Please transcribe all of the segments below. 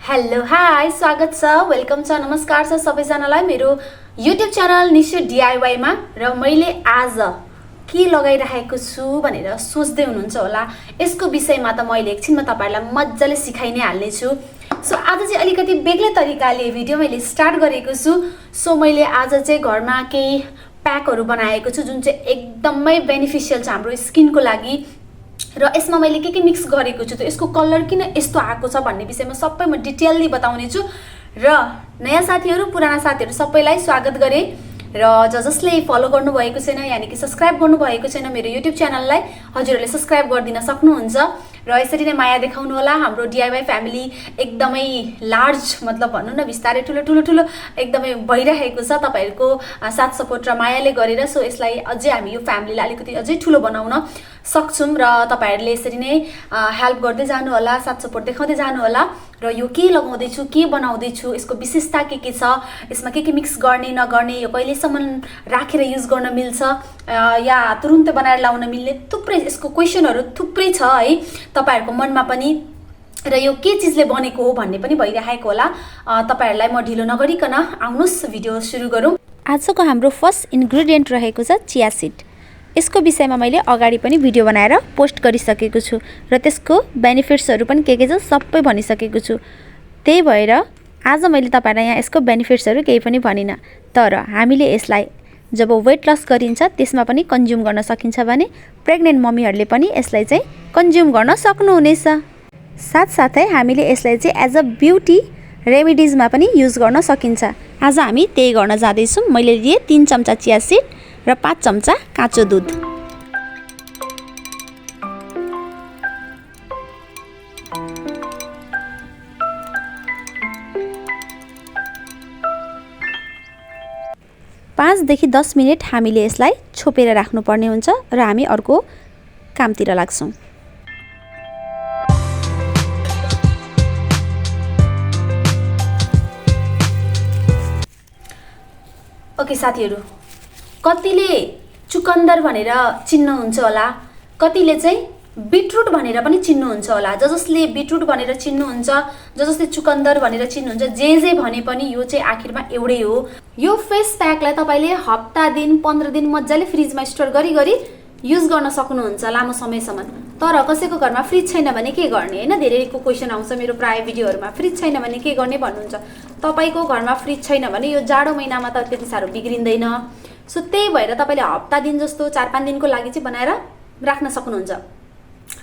Hello hi स्वागत छ welcome छ नमस्कार छ सबैजनालाई मेरो युट्युब च्यानल निश्चय DIY मा र मैले आज के लगाइरहेको छु भनेर सोच्दै हुनुहुन्छ होला। यसको विषयमा त मैले एकछिनमा तपाईहरुलाई मज्जाले सिकाइ नै हाल्ने छु। सो आज चाहिँ अलिकति बेग्लै तरिकाले भिडियो मैले स्टार्ट गरेको छु। सो मैले आज चाहिँ घरमा केही प्याकहरु बनाएको छु जुन चाहिँ एकदमै बेनिफिशियल छ हाम्रो स्किनको लागि र यसमा मैले के मिक्स गरेको छु त यसको कलर किन यस्तो आएको छ भन्ने विषयमा सबै म डिटेलली बताउने छु र नयाँ साथीहरु पुराना साथीहरु सबैलाई स्वागत गरे र जसले फलो गर्नु भएको छैन यानी कि सब्स्क्राइब गर्नु भएको छैन मेरो युट्युब च्यानललाई हजुरहरुले सब्स्क्राइब गरिदिन सक्नुहुन्छ र यसरी नै माया देखाउनु होला। हाम्रो DIY फ्यामिली एकदमै लार्ज मतलब भन्नु न बिस्तारै ठुलो एकदमै भइरहेको छ तपाईहरुको साथ सपोर्ट र मायाले गरेर। सो यसलाई अझै हामी यो फ्यामिलीलाई अलिकति अझै ठुलो बनाउन सक्छौं र तपाईहरुले यसरी नै हेल्प गर्दै जानु होला, साथ सपोर्ट देखाउँदै जानु होला र यो के लगाउँदै छु के बनाउँदै छु यसको विशेषता के छ यसमा के मिक्स गर्ने नगर्ने यो कहिलेसम्म राखेर युज गर्न मिल्छ या तुरुन्तै बनाएर लाउन मिल्ने थुप्रै यसको क्वेशनहरु थुप्रै छ है तपाईहरुको मनमा पनि र यो के चीजले बनेको हो भन्ने पनि भइरहेको होला। तपाईहरुलाई म ढिलो नगरिकन आउनुस् भिडियो सुरु गरौँ। आजको हाम्रो फर्स्ट इन्ग्रेडिएन्ट रहेको छ चिया सीड। यसको विषयमा मैले अगाडि पनि भिडियो बनाएर पोस्ट गरिसकेको छु र त्यसको बेनिफिट्सहरु पनि के छ सबै भनिसकेको छु। त्यही भएर आज मैले तपाईहरुलाई यहाँ यसको बेनिफिट्सहरु केही पनि भनिन, तर हामीले यसलाई जब वेट लस गरिन्छ त्यसमा पनि कन्ज्युम गर्न सकिन्छ भने प्रेग्नेन्ट मम्मीहरुले पनि यसलाई चाहिँ कन्ज्युम गर्न सक्नुहुनेछ। साथसाथै हामीले यसलाई चाहिँ एज अ ब्युटी रेमेडीजमा पनि युज गर्न सकिन्छ। आज हामी त्यही गर्न जाँदै छौं। मैले लिए 3 चम्चा चिया सीड र 5 चम्चा काँचो दूध। पाँच देखि 10 मिनेट हामीले यसलाई छोपेर राख्नुपर्ने हुन्छ र हामी अर्को कामतिर लाग्छौं। ओके साथीहरु, कतिले चुकन्दर भनेर चिन्नुहुन्छ होला, कतिले चाहिँ बीटरूट भनेर पनि चिन्नुहुन्छ होला। जसले बीटरूट भनेर चिन्नुहुन्छ, जसले चुकन्दर भनेर चिन्नुहुन्छ, जे भने पनि यो चाहिँ आखिरमा एउटै हो। यो फेस प्याकलाई तपाईले हप्ता दिन 15 दिन मज्जाले फ्रिजमा स्टोर गरी युज गर्न सक्नुहुन्छ लामो समयसम्म। तर कसैको घरमा फ्रिज छैन भने के गर्ने हैन? धेरैको क्वेशन आउँछ मेरो प्राय भिडियोहरुमा, फ्रिज छैन भने के गर्ने भन्नुहुन्छ। तपाईको घरमा फ्रिज छैन भने यो जाडो महिनामा त त्यति साह्रो बिग्रिँदैन। सो त्यही भएर तपाईले हप्ता दिन जस्तो 4-5 दिनको लागि चाहिँ बनाएर राख्न सक्नुहुन्छ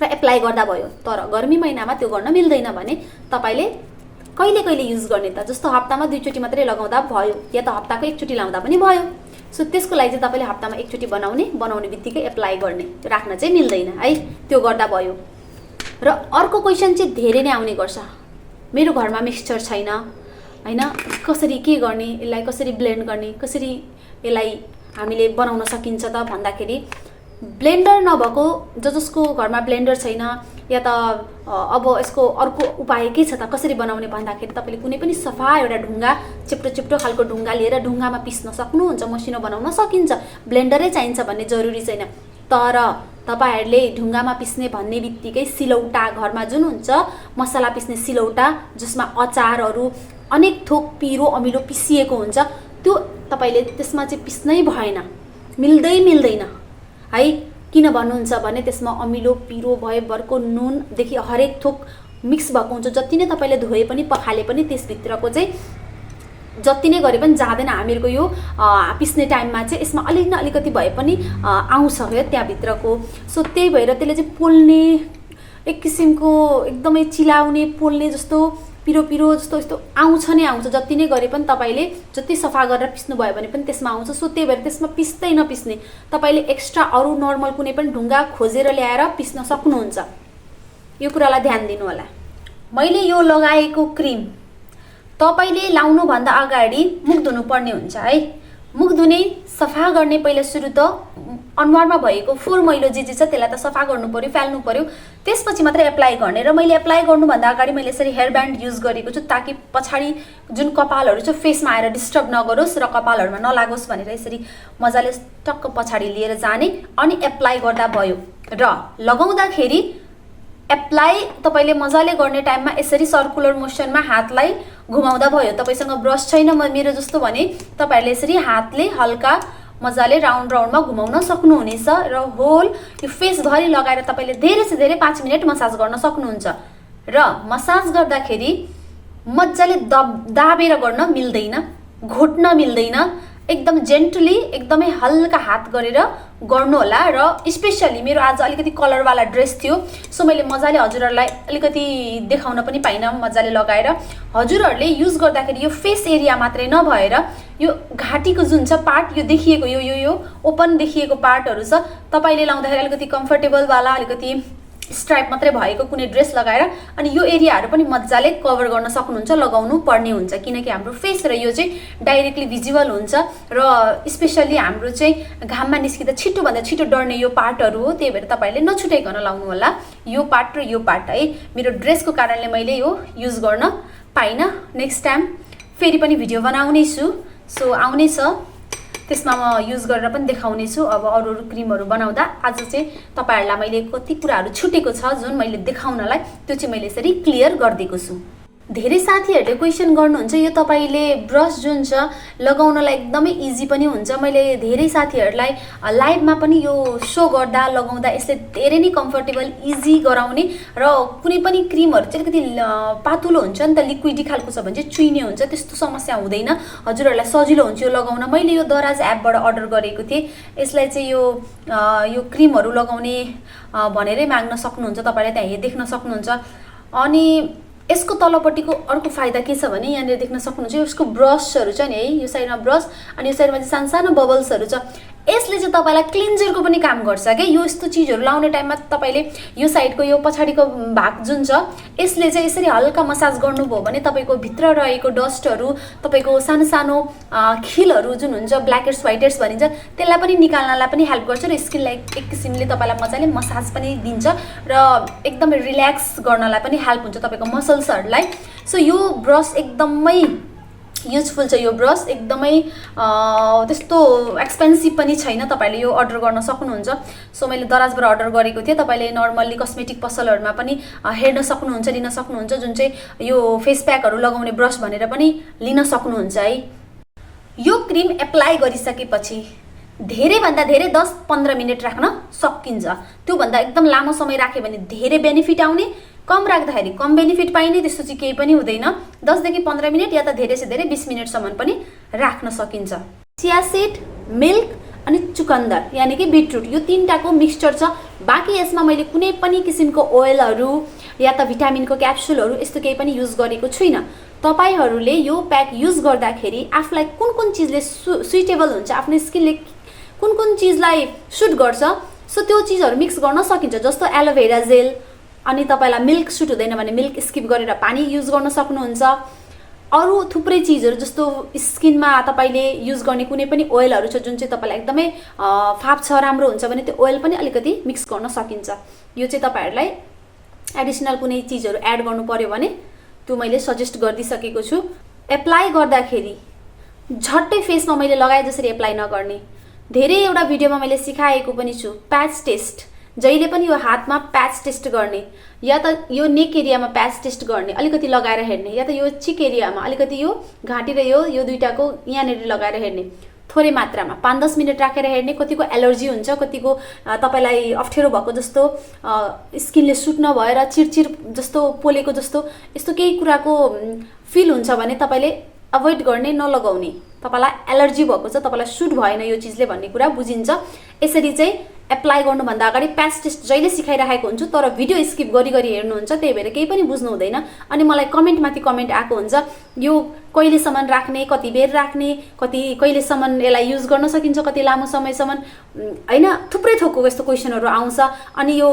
र एप्लाई गर्दा भयो। तर गर्मी महिनामा त्यो गर्न मिल्दैन भने तपाईले कहिले युज गर्ने त जस्तो हप्तामा 2 चोटी मात्रै लगाउँदा भयो या त हप्ताको 1 चोटी लाउँदा पनि भयो। सो त्यसको लागि चाहिँ तपाईले हप्तामा 1 चोटी बनाउने बित्तिकै एप्लाई गर्ने, राख्न चाहिँ मिल्दैन है, त्यो गर्दा भयो। र अर्को क्वेशन चाहिँ धेरै नै आउने गर्छ, मेरो घरमा मिक्सचर छैन हैन, कसरी के गर्ने, यसलाई कसरी ब्लेन्ड गर्ने, कसरी यसलाई हामीले बनाउन सकिन्छ त भन्दाखेरि ब्लेन्डर नभएको जसको घरमा ब्लेन्डर छैन या त अब यसको अर्को उपाय के छ त कसरी बनाउने भन्दाखेरि तपाईले कुनै पनि सफा एउटा ढुङ्गा चिप्टो खालको ढुङ्गा लिएर ढुङ्गामा पिस्न सक्नुहुन्छ, मसिनो बनाउन सकिन्छ। ब्लेन्डरै चाहिन्छ भन्ने जरुरी छैन। तर तपाईहरुले ढुङ्गामा पिस्ने भन्ने बित्तिकै सिलौटा घरमा जुन हुन्छ मसला पिस्ने सिलौटा जसमा अचारहरु अनेक थोक पिरो अमिलो पिसिएको हुन्छ त्यो तपाईले त्यसमा चाहिँ पिस्नै भएन, मिल्दैन है। किन भन्नुहुन्छ भने त्यसमा अमिलो पिरो भएभरको नुन देखि हरेक थोक मिक्स भएको हुन्छ। जति नै तपाईले धोए पनि पखाले पनि त्यस भित्रको चाहिँ जति नै गरे पनि जाँदैन। हामीहरुको यो पिस्ने टाइममा चाहिँ यसमा अलिकति भए पनि आउँछ हो त्यहाँ भित्रको। सो त्यही भएर त्यसले चाहिँ पोल्ने एक किसिमको एकदमै चिलाउने पोल्ने जस्तो पिरो जस्तो यस्तो आउँछ नै आउँछ। जति नै गरे पनि तपाईले जति सफा गरेर पिस्नु भयो भने पनि त्यसमा आउँछ। सो त्यही भएर त्यसमा पिस्दै नपिस्ने तपाईले एक्स्ट्रा अरु नर्मल कुनै पनि ढुङ्गा खोजेर ल्याएर पिस्न सक्नुहुन्छ। यो कुरालाई ध्यान दिनु होला। मैले यो लगाएको क्रिम तपाईले लाउनु भन्दा अगाडि मुख धुनु पर्ने हुन्छ है। मुख धुने सफा गर्ने पहिला सुरु त अनुहारमा भएको फोहोर मैलो जे छ त्यसलाई त सफा गर्नु पर्यो, फाल्नु पर्यो, त्यसपछि मात्र एप्लाई गर्ने। र मैले एप्लाई गर्नु भन्दा अगाडि मैले यसरी हेयर ब्यान्ड युज गरेको छु ताकि पछाडी जुन कपालहरु छ फेसमा आएर डिस्टर्ब नगरोस् र कपालहरुमा नलागोस् भनेर यसरी मजाले टक्क पछाडी लिएर जाने अनि एप्लाई गर्दा भयो। र लगाउँदाखेरि एप्लाई तपाईले मजाले गर्ने टाइममा यसरी सर्कुलर मोसनमा हातलाई घुमाउँदा भयो। तपाईसँग ब्रस छैन मेरो जस्तो भने तपाईहरुले यसरी हातले हल्का मजाले राउन्ड राउन्डमा घुमाउन सक्नुहुनेछ र होल यो फेस भरि लगाएर तपाईले धेरै से धेरै 5 मिनेट मसाज गर्न सक्नुहुन्छ। र मसाज गर्दाखेरि मजाले दाबेर गर्न मिल्दैन, घोट्न मिल्दैन, एकदम जेन्टली एकदमै हल्का हात गरेर गर्नु होला। र स्पेशली मेरो आज अलिकति कलर वाला ड्रेस थियो, सो मैले मजाले हजुरहरुलाई अलिकति देखाउन पनि पाइन मजाले लगाएर। हजुरहरुले युज गर्दाखेरि यो फेस एरिया मात्रै नभएर यो घाटीको जुन छ पार्ट, यो देखिएको यो ओपन देखिएको पार्टहरु छ, तपाईले लाउँदाखेरि अलिकति कम्फर्टेबल वाला अलिकति स्ट्राइप मात्रै भएको कुनै ड्रेस लगाएर अनि यो एरियाहरु पनि मजाले कभर गर्न सक्नुहुन्छ, लगाउनु पर्ने हुन्छ। किनकि हाम्रो फेस र यो चाहिँ डाइरेक्टली भिजिबल हुन्छ र स्पेशली हाम्रो चाहिँ घाममा निस्किँदा छिटो भन्दा छिटो डर्ने यो पार्टहरु हो। त्यही भएर तपाईहरुले नछुटाइकन लाउनु होला यो पार्ट र यो पार्ट है। मेरो ड्रेसको कारणले मैले यो युज गर्न पाइन। नेक्स्ट टाइम फेरि पनि भिडियो बनाउने छु, सो आउने छ, त्यसमा म युज गरेर पनि देखाउने छु। अब अरु क्रीमहरु बनाउँदा आज चाहिँ तपाईहरुलाई मैले कति कुराहरु छुटेको छ जुन मैले देखाउनलाई, त्यो चाहिँ मैले यसरी क्लियर गर्दिएको छु। धेरै साथीहरुले क्वेशन गर्नुहुन्छ यो तपाईले ब्रश जुन छ लगाउनलाई एकदमै इजी पनि हुन्छ। मैले धेरै साथीहरुलाई लाइभमा पनि यो शो गर्दा लगाउँदा यसले धेरै नै कम्फर्टेबल इजी गराउने र कुनै पनि क्रीमहरु चाहिँ अलिकति पातुलो हुन्छ नि त, लिक्विडी खालको छ भने चाहिँ चुइने हुन्छ, त्यस्तो समस्या हुँदैन, हजुरहरुलाई सजिलो हुन्छ यो लगाउन। मैले यो दराज एपबाट अर्डर गरेको थिएँ। यसलाई चाहिँ यो क्रीमहरु लगाउने भनेरै माग्न सक्नुहुन्छ, तपाईले त्यहाँ देख्न सक्नुहुन्छ। अनि यसको तलपट्टिको अर्को फाइदा के छ भने यहाँनिर देख्न सक्नुहुन्छ यसको ब्रशहरु छ नि है, यो साइडमा ब्रश अनि यो साइडमा चाहिँ सानो बबल्सहरु छ। यसले चाहिँ तपाईलाई क्लिन्जरको पनि काम गर्छ के। यो यस्तो चीजहरु लाउने टाइममा तपाईले यो साइडको यो पछाडीको भाग जुन छ यसले चाहिँ यसरी हल्का मसाज गर्नुभयो भने तपाईको भित्र रहेको डस्टहरु, तपाईको सानो सानो खिलहरु जुन हुन्छ ब्ल्याक हेड्स व्हाइट हेड्स भनिन्छ त्यसलाई पनि निकाल्नलाई पनि हेल्प गर्छ र स्किनलाई एक किसिमले तपाईलाई मजाले मसाज पनि दिन्छ र एकदमै रिल्याक्स गर्नलाई पनि हेल्प हुन्छ तपाईको मसल्सहरुलाई। सो यो ब्रश एकदमै युजफुल छ। यो ब्रश एकदमै त्यस्तो एक्सपेन्सिभ पनि छैन, तपाईले यो अर्डर गर्न सक्नुहुन्छ। सो मैले दराजबाट अर्डर गरेको थिएँ। तपाईले नर्मली कस्मेटिक पसलहरुमा पनि हेर्न सक्नुहुन्छ, लिन सक्नुहुन्छ, जुन चाहिँ यो फेस प्याकहरु लगाउने ब्रश भनेर पनि लिन सक्नुहुन्छ है। यो क्रीम एप्लाई गरिसकेपछि धेरै भन्दा धेरै 10-15 मिनेट राख्न सकिन्छ। त्यो भन्दा एकदम लामो समय राख्यो भने धेरै बेनिफिट आउने, कम राख्दाखेरि कम बेनिफिट पाइने, त्यस्तो चाहिँ केही पनि हुँदैन। 10 देखि 15 मिनेट या त धेरै से धेरै 20 मिनेटसम्म पनि राख्न सकिन्छ। चिया सीड, मिल्क अनि चुकन्दर यानी कि बीटरूट, यो तीनटाको मिक्सचर छ। बाकी यसमा मैले कुनै पनि किसिमको ओइलहरु या त भिटामिनको क्याप्सुलहरु यस्तो केही पनि युज गरेको छुइन। तपाईहरुले यो प्याक युज गर्दाखेरि आफुलाई कुन चीजले सुइटेबल हुन्छ, आफ्नो स्किनले कुन चीजलाई सुट गर्छ, सो त्यो चीजहरु मिक्स गर्न सकिन्छ। जस्तो एलोभेरा जेल, अनि तपाईलाई मिल्क सुट हुँदैन भने मिल्क स्किप गरेर पानी युज गर्न सक्नुहुन्छ। अरु थुप्रै चीजहरु जस्तो स्किनमा तपाईले युज गर्ने कुनै पनि ओइलहरु छ जुन चाहिँ तपाईलाई एकदमै फाप्छ, राम्रो हुन्छ भने त्यो ओइल पनि अलिकति मिक्स गर्न सकिन्छ। यो चाहिँ तपाईहरुलाई एडिशनल कुनै चीजहरु एड गर्नु पर्यो भने त्यो मैले सजेस्ट गर्दिसकेको छु। एप्लाई गर्दाखेरि झट्टै फेसमा मैले लगाए जसरी एप्लाई नगर्ने, धेरै एउटा भिडियोमा मैले सिकाएको पनि छु। प्याच टेस्ट, जहिले पनि यो हातमा प्याच टेस्ट गर्ने, या त यो नेक एरियामा प्याच टेस्ट गर्ने, अलिकति लगाएर हेर्ने, या त यो चिक एरियामा अलिकति यो घाँटी र यो दुईटाको यहाँनेर लगाएर हेर्ने, थोरै मात्रामा 5-10 मिनेट राखेर हेर्ने। कतिको एलर्जी हुन्छ, कतिको तपाईलाई अप्ठ्यारो भएको जस्तो स्किनले सुट नभएर चिरचिर जस्तो पोलेको जस्तो यस्तो केही कुराको फिल हुन्छ भने तपाईले अभोइड गर्ने, नलगाउने। तपाईलाई एलर्जी भएको छ, तपाईलाई सुट भएन यो चीजले भन्ने कुरा बुझिन्छ। यसरी चाहिँ एप्लाई गर्नुभन्दा अगाडि प्याच टेस्ट जहिले सिकाइराखेको हुन्छु, तर भिडियो स्किप गरी हेर्नुहुन्छ, त्यही भएर केही पनि बुझ्नु हुँदैन। अनि मलाई कमेन्टमाथि कमेन्ट आएको हुन्छ यो कहिलेसम्म राख्ने, कति बेर राख्ने, कहिलेसम्म यसलाई युज गर्न सकिन्छ, कति लामो समयसम्म हैन, थुप्रै थोकको यस्तो क्वेशनहरु आउँछ। अनि यो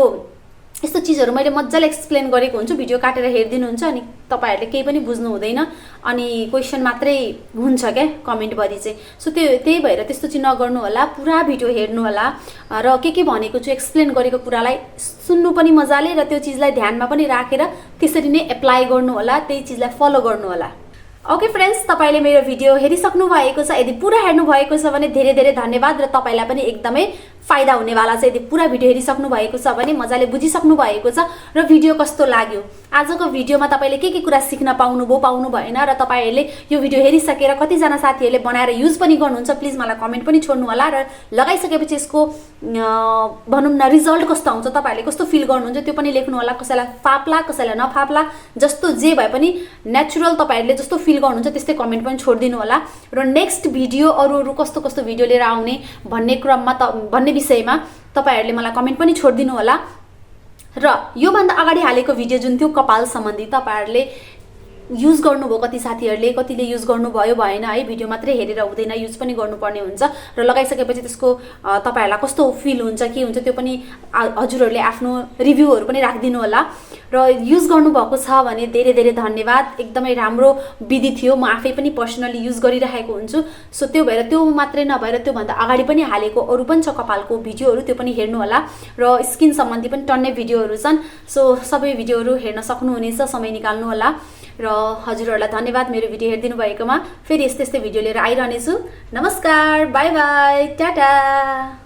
यस्तो चीजहरु मैले मज्जाले एक्सप्लेन गरेको हुन्छु, भिडियो काटेर हेर्दिनुहुन्छ, अनि तपाईहरुले केही पनि बुझ्नु हुँदैन, अनि क्वेशन मात्रै हुन्छ के कमेन्ट भरि चाहिँ। सो त्यही भएर त्यस्तो चाहिँ नगर्नु होला, पुरा भिडियो हेर्नु होला र के भनेको छु एक्सप्लेन गरेको कुरालाई सुन्नु पनि मजाले र त्यो चीजलाई ध्यानमा पनि राखेर त्यसरी नै एप्लाई गर्नु होला, त्यही चीजलाई फलो गर्नु होला। ओके फ्रेन्ड्स, तपाईले मेरो भिडियो हेरिसक्नु भएको छ। यदि पुरा हेर्नु भएको छ भने धेरै धेरै धन्यवाद र तपाईलाई पनि एकदमै फाइदा हुनेवाला छ। यदि पुरा भिडियो हेरिसक्नु भएको छ भने, मजाले बुझिसक्नु भएको छ र भिडियो कस्तो लाग्यो, आजको भिडियोमा तपाईँले के कुरा सिक्न पाउनुभयो पाउनु भएन र तपाईँहरूले यो भिडियो हेरिसकेर कतिजना साथीहरूले बनाएर युज पनि गर्नुहुन्छ, प्लिज मलाई कमेन्ट पनि छोड्नु होला र लगाइसकेपछि यसको भनौँ न रिजल्ट कस्तो आउँछ, तपाईँहरूले कस्तो फिल गर्नुहुन्छ त्यो पनि लेख्नु होला। कसैलाई फाप्ला कसैलाई नफाप्ला, जस्तो जे भए पनि नेचुरल तपाईँहरूले जस्तो फिल गर्नुहुन्छ त्यस्तै कमेन्ट पनि छोडिदिनु होला। र नेक्स्ट भिडियो अरू कस्तो कस्तो भिडियो लिएर आउने भन्ने विषयमा तपाईँहरूले मलाई कमेन्ट पनि छोडिदिनु होला। र योभन्दा अगाडि हालेको भिडियो जुन थियो कपाल सम्बन्धी, तपाईँहरूले युज गर्नुभयो, कति साथीहरूले कतिले युज गर्नुभयो भएन है, भिडियो मात्रै हेरेर हुँदैन, युज पनि गर्नुपर्ने हुन्छ। र लगाइसकेपछि त्यसको तपाईँहरूलाई कस्तो फिल हुन्छ के हुन्छ त्यो पनि हजुरहरूले आफ्नो रिभ्यूहरू पनि राखिदिनु होला। र युज गर्नुभएको छ भने धेरै धेरै धन्यवाद, एकदमै राम्रो विधि थियो, म आफै पनि पर्सनली युज गरिरहेको हुन्छु। सो त्यो भएर त्यो मात्रै नभएर त्योभन्दा अगाडि पनि हालेको अरू पनि छ कपालको भिडियोहरू, त्यो पनि हेर्नु होला। र स्किन सम्बन्धी पनि टन्नै भिडियोहरू छन्, सो सबै भिडियोहरू हेर्न सक्नुहुनेछ, समय निकाल्नु होला। र हजुरहरूलाई धन्यवाद मेरो भिडियो हेरिदिनु भएकोमा। फेरि यस्तै भिडियो लिएर आइरहनेछु। नमस्कार, बाई बाई, टाटा।